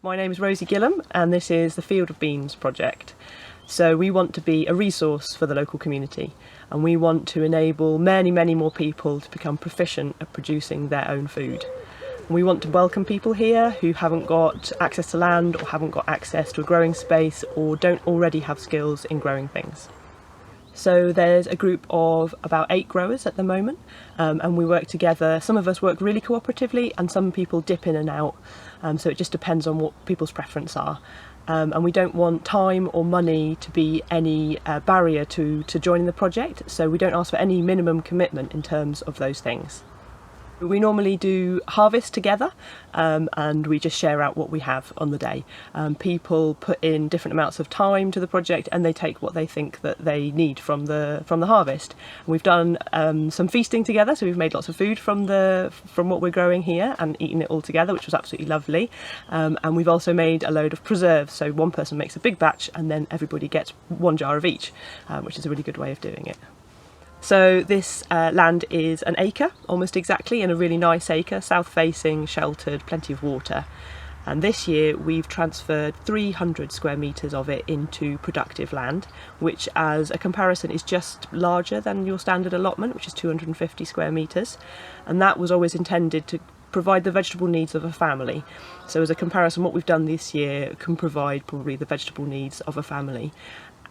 My name is Rosie Gillam and this is the Field of Beans project. So we want to be a resource for the local community and we want to enable many more people to become proficient at producing their own food. We want to welcome people here who haven't got access to land or haven't got access to a growing space or don't already have skills in growing things. So there's a group of about 8 growers at the moment and we work together. Some of us work really cooperatively and some people dip in and out, so it just depends on what people's preference are. And we don't want time or money to be any barrier to joining the project, so we don't ask for any minimum commitment in terms of those things. We normally do harvest together and we just share out what we have on the day. People put in different amounts of time to the project and they take what they think that they need from the harvest. And we've done some feasting together, so we've made lots of food from what we're growing here and eaten it all together, which was absolutely lovely. And we've also made a load of preserves, so one person makes a big batch and then everybody gets 1 jar of each, which is a really good way of doing it. So this land is an acre, almost exactly, and a really nice acre, south facing, sheltered, plenty of water. And this year we've transferred 300 square metres of it into productive land, which as a comparison is just larger than your standard allotment, which is 250 square metres. And that was always intended to provide the vegetable needs of a family. So as a comparison, what we've done this year can provide probably the vegetable needs of a family.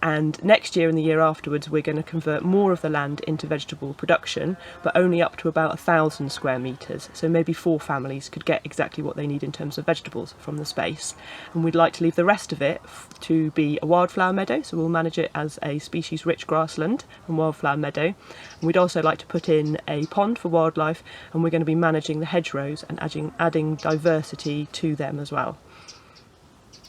And next year and the year afterwards we're going to convert more of the land into vegetable production, but only up to about 1,000 square metres, so maybe 4 families could get exactly what they need in terms of vegetables from the space. And we'd like to leave the rest of it to be a wildflower meadow, so we'll manage it as a species rich grassland and wildflower meadow. And we'd also like to put in a pond for wildlife, and we're going to be managing the hedgerows and adding diversity to them as well.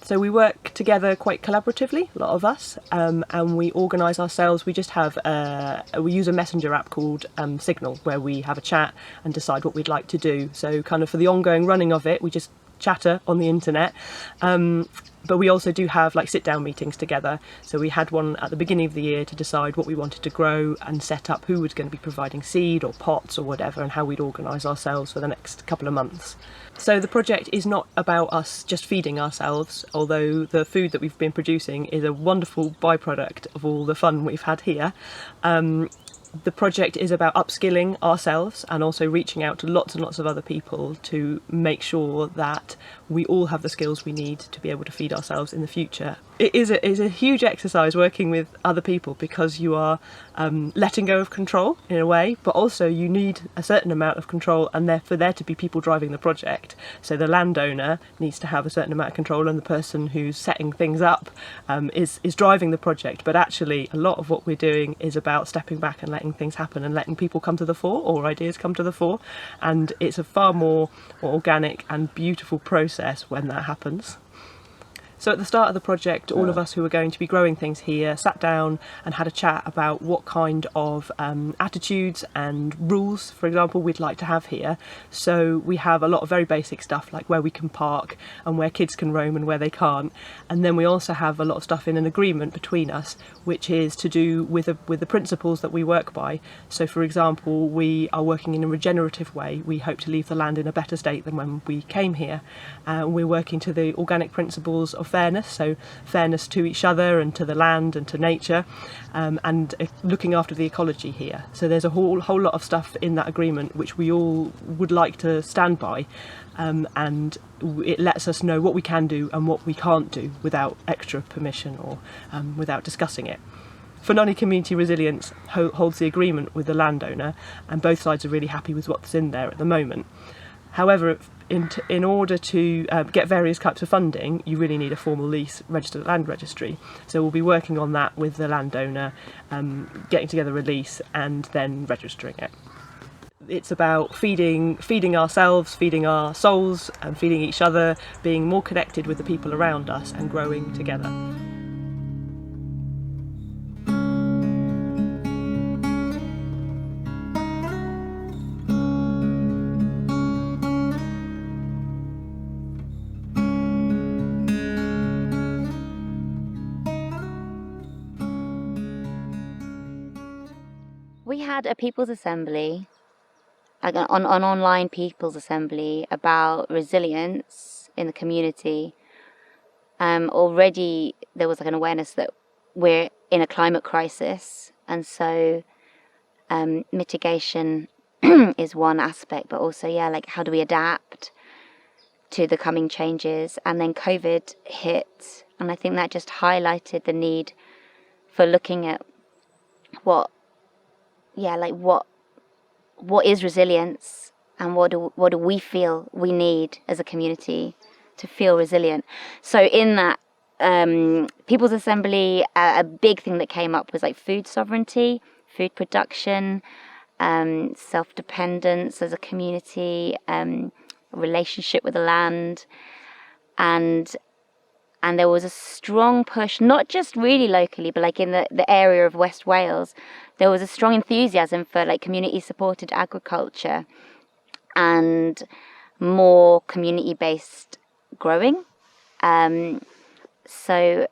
So we work together quite collaboratively, a lot of us, and we organise ourselves. We just have we use a messenger app called Signal, where we have a chat and decide what we'd like to do. So kind of for the ongoing running of it, we just chatter on the internet. But we also do have like sit-down meetings together. So we had one at the beginning of the year to decide what we wanted to grow and set up who was going to be providing seed or pots or whatever, and how we'd organise ourselves for the next couple of months. So the project is not about us just feeding ourselves, although the food that we've been producing is a wonderful byproduct of all the fun we've had here. The project is about upskilling ourselves and also reaching out to lots and lots of other people to make sure that we all have the skills we need to be able to feed ourselves in the future. It is a huge exercise working with other people because you are letting go of control in a way, but also you need a certain amount of control and for there to be people driving the project. So the landowner needs to have a certain amount of control and the person who's setting things up is driving the project. But actually a lot of what we're doing is about stepping back and letting things happen and letting people come to the fore or ideas come to the fore, and it's a far more organic and beautiful process when that happens. So at the start of the project, all of us who were going to be growing things here sat down and had a chat about what kind of attitudes and rules, for example, we'd like to have here. So we have a lot of very basic stuff like where we can park and where kids can roam and where they can't. And then we also have a lot of stuff in an agreement between us, which is to do with the principles that we work by. So for example, we are working in a regenerative way. We hope to leave the land in a better state than when we came here. We're working to the organic principles of fairness, so fairness to each other and to the land and to nature, and looking after the ecology here. So there's a whole lot of stuff in that agreement which we all would like to stand by, and it lets us know what we can do and what we can't do without extra permission or without discussing it. Funani Community Resilience holds the agreement with the landowner, and both sides are really happy with what's in there at the moment. However, in order to get various types of funding, you really need a formal lease registered at land registry. So we'll be working on that with the landowner, getting together a lease and then registering it. It's about feeding ourselves, feeding our souls and feeding each other, being more connected with the people around us and growing together. We had a people's assembly, like an online people's assembly about resilience in the community already there was like an awareness that we're in a climate crisis, and so mitigation is one aspect, but also like how do we adapt to the coming changes. And then COVID hit, and I think that just highlighted the need for looking at what is resilience, and what do we feel we need as a community to feel resilient. So in that People's Assembly, a big thing that came up was like food sovereignty, food production, self-dependence as a community, relationship with the land, and there was a strong push, not just really locally, but like in the area of West Wales, there was a strong enthusiasm for like community-supported agriculture and more community-based growing. So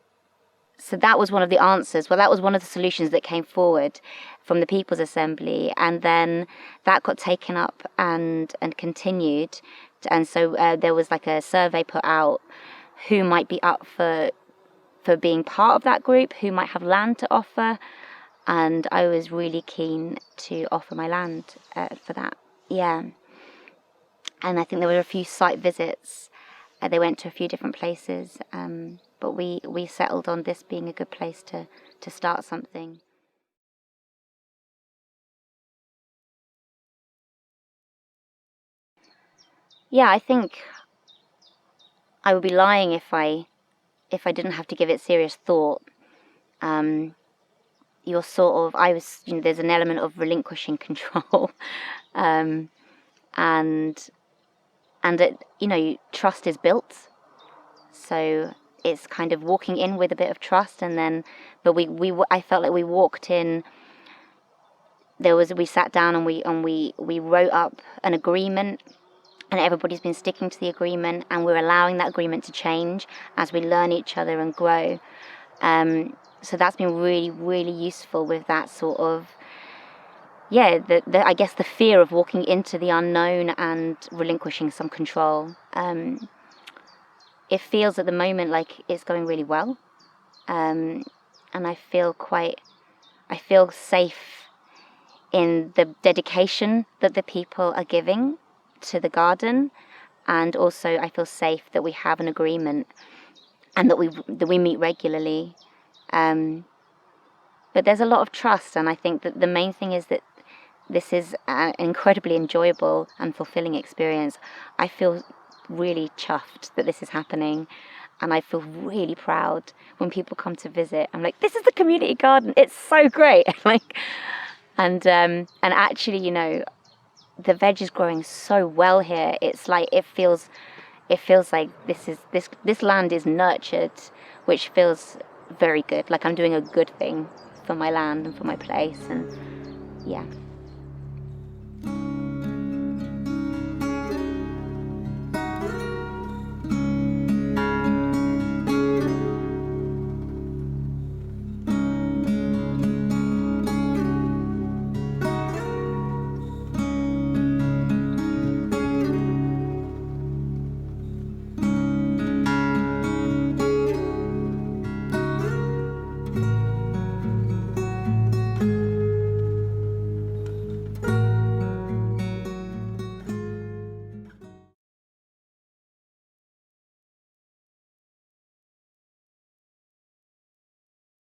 that was one of the answers. Well, that was one of the solutions that came forward from the People's Assembly, and then that got taken up and continued. And so there was like a survey put out, who might be up for being part of that group, who might have land to offer, and I was really keen to offer my land for that. Yeah. And I think there were a few site visits. They went to a few different places, but we settled on this being a good place to start something. Yeah, I think I would be lying if I didn't have to give it serious thought. You're sort of, there's an element of relinquishing control, and it, trust is built. So it's kind of walking in with a bit of trust, and then, but I felt like we walked in. We sat down and we wrote up an agreement. And everybody's been sticking to the agreement, and we're allowing that agreement to change as we learn each other and grow. So that's been really, really useful with that sort of, I guess the fear of walking into the unknown and relinquishing some control. It feels at the moment like it's going really well. And I feel safe in the dedication that the people are giving to the garden, and also I feel safe that we have an agreement and that we meet regularly. But there's a lot of trust, and I think that the main thing is that this is an incredibly enjoyable and fulfilling experience. I feel really chuffed that this is happening, and I feel really proud when people come to visit. I'm like, this is the community garden. It's so great. And actually, the veg is growing so well here. It's like it feels like this land is nurtured, which feels very good. Like I'm doing a good thing for my land and for my place, and yeah.